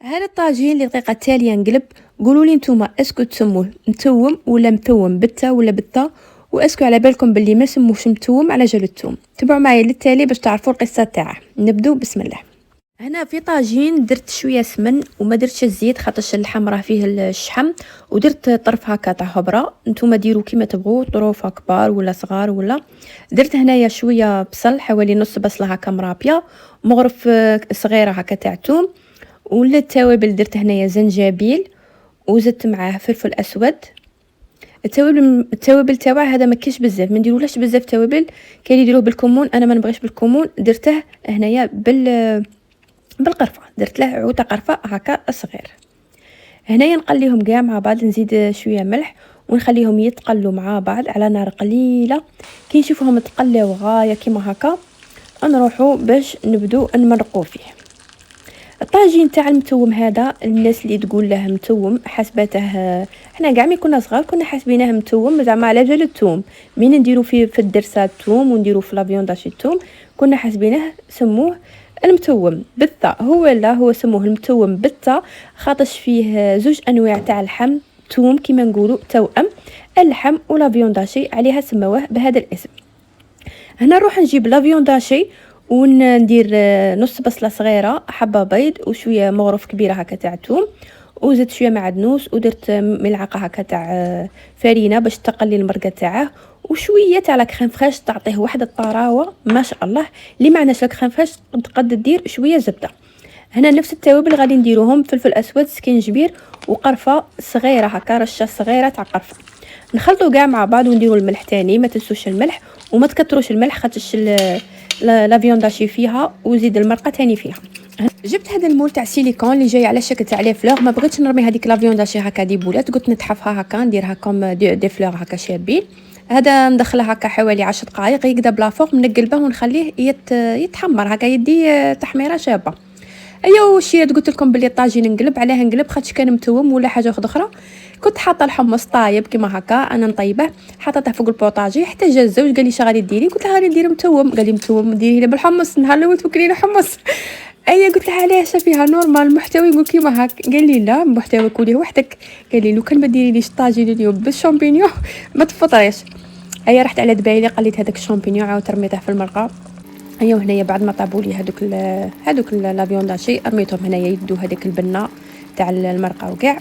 هذا الطاجين اللي دقيقه التاليه نقلب. قولوا لي نتوما اسكو تسموه متوم ولا متوم بالتا ولا بالتا، واسكو على بالكم باللي ما سموش متوم على جال الثوم. تبعوا معايا للتالي باش تعرفوا القصه تاعه. نبدو بسم الله. هنا في طاجين درت شويه سمن وما درتش الزيت خاطرش اللحم راه فيه الشحم، ودرت طرف هكا تاع خبره. نتوما ديروا كيما تبغوا، طروفه كبار ولا صغار ولا. درت هنايا شويه بصل، حوالي نص بصله هكا مرابيه، مغرف صغيره هكا تاع ثوم. والتوابل درت هنايا زنجبيل، وزدت معاه فلفل اسود. التوابل تاعها هذا ما كاينش بزاف، ما نديرولاش بزاف توابل. كاين يديروه بالكمون، انا ما نبغيش بالكمون، درته هنايا بالقرفه. درت له عوده قرفه هكا صغير. هنايا نقليهم كاع مع بعض، نزيد شويه ملح ونخليهم يتقلوا مع بعض على نار قليله. كي نشوفهم تقلاو غايه كيما هكا، نروحوا باش نبدو نمرقوا فيه. الطاجين تاع المتوم هذا، الناس اللي تقول له متوم حسبته، حنا كاع ملي كنا صغار كنا حاسبينه متوم زعما على جال الثوم. من نديرو في الدرسه الثوم ونديرو في لافيونداشي الثوم، كنا حاسبينه سموه المتوم بالثا. هو سموه المتوم بالثا خاطش فيه زوج انواع تاع اللحم ثوم كيما نقولوا توأم اللحم ولافيونداشي، عليها سموه بهذا الاسم. هنا نروح نجيب لافيونداشي وندير نص بصله صغيره، حبه بيض، وشويه مغرف كبيره هكا تاع ثوم، وزدت شويه معدنوس، ودرت ملعقه هكا تاع فرينه باش تقلي المرقه تاعه، وشويه تاع لا كريم فريش تعطيه واحد الطراوه ما شاء الله. اللي معناش لا كريم فريش تقد دير شويه زبده. هنا نفس التوابل غادي نديروهم: فلفل اسود، سكينجبير، وقرفه صغيره هكا، رشه صغيره تاع قرفه. نخلطوا كاع مع بعض ونديروا الملح تاني، ما تنسوش الملح وما تكتروش الملح خاطرش لا فيونداشي فيها، وزيد المرقه تاني فيها. جبت هذا المول تاع سيليكون اللي جاي على شكل تاع لي فلور، ما بغيتش نرمي هذيك لا فيونداشي هكا دي بولات، قلت نتحفها هكا نديرها كوم دي فلور هكا شابين. هذا ندخله هكا حوالي 10 دقائق يقدا بلا فوق، نقلبه ونخليه يتحمر هكا، يدي تحميره شابه. ايوا واش قلت لكم بلي الطاجين نقلب علاه نقلب خاطش كان متوم ولا حاجه اخرى. كنت حاطه الحمص طايب كيما هكا، انا نطيبه حطيته فوق البوطاجي حتى جا الزوج قال لي شغالي ديري، قلت له غادي ندير متوم. قال لي متوم ديريه بالحمص، نهار الاول توكلي لي حمص. ايا قلت له علاش فيها نورمال المحتوى يقول كيما هكا. قال لي لا المحتوى كوليه وحدك. قال لي لو كان ما ديريليش طاجين اليوم بالشامبينيون ما تفطريش. ايا رحت على دبايلي قليت هذاك الشامبينيون عاود رميته في المرقه. ايوا هنايا بعد ما طابوا لي هذوك لا فيونداشي رميتهم هنايا يدو هذيك البنه تاع المرقه وكاع.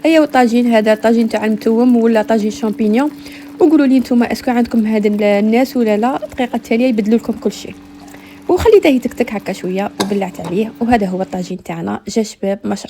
ايوا الطاجين هذا طاجين تاع المتوم ولا طاجين شامبينيون. وقولوا لي نتوما اسكو عندكم هذا الناس ولا لا. الدقيقه التاليه يبدلوا لكم كل شيء، وخليته يتكتك هكا شويه وبلعت عليه. وهذا هو الطاجين تاعنا، جا شباب ما شاء